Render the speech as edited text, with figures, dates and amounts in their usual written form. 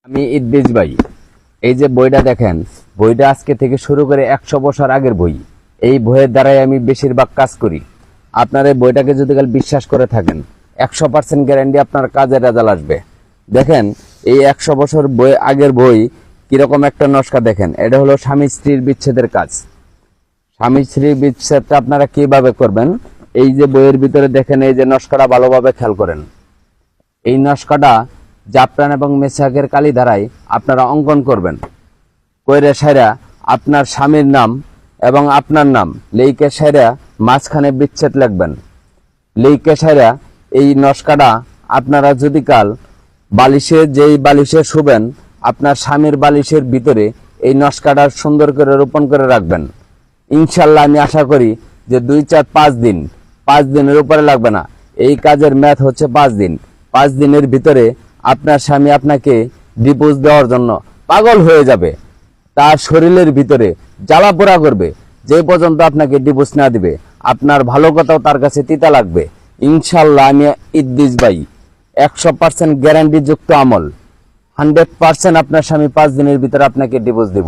আমি ইদ্রিস ভাই। এই যে বইটা দেখেন, বইটা আজকে থেকে শুরু করে 100 বছর আগের বই। এই বইয়ের দ্বারাই আমি বেশিরভাগ কাজ করি। আপনার এই বইটাকে যদি কাল বিশ্বাস করে থাকেন, 100% গ্যারান্টি আপনার কাজের রেজাল্ট আসবে। দেখেন, এই 100 বছর বই আগের বই কিরকম একটা নকশা দেখেন। এটা হলো স্বামী স্ত্রীর বিচ্ছেদের কাজ। স্বামী স্ত্রীর বিচ্ছেদটা আপনারা কিভাবে করবেন, এই যে বইয়ের ভিতরে দেখেন, এই যে নকশাটা ভালোভাবে খেয়াল করেন। এই নকশাটা জাফরান এবং মেসাকের কালি দ্বারাই আপনারা অঙ্কন করবেন। কইরে সাইরা আপনার স্বামীর নাম এবং আপনার নাম লেইকে সাইরা মাঝখানে বিচ্ছেদ লিখবেন। লেইকে সাইরা এই নকশাটা আপনারা যদি কাল বালিশে যেই বালিশে শুবেন, আপনার স্বামীর বালিশের ভিতরে এই নকশাটা সুন্দর করে রোপণ করে রাখবেন। ইনশাল্লাহ আমি আশা করি যে 2, 4, 5 দিন, 5 দিনের উপরে লাগবে না। এই কাজের মেয়াদ হচ্ছে 5 দিন। 5 দিনের ভিতরে আপনার স্বামী আপনাকে ডিভোর্স দেওয়ার জন্য পাগল হয়ে যাবে। তার শরীরের ভিতরে জ্বালা পোড়া করবে, যে পর্যন্ত আপনাকে ডিভোর্স না দিবে। আপনার ভালো কথাও তার কাছে তিতা লাগবে। ইনশাল্লাহ আমি ইদ্রিস ভাই 100% গ্যারান্টি যুক্ত আমল, 100% আপনার স্বামী 5 দিনের ভিতরে আপনাকে ডিভোর্স দিব।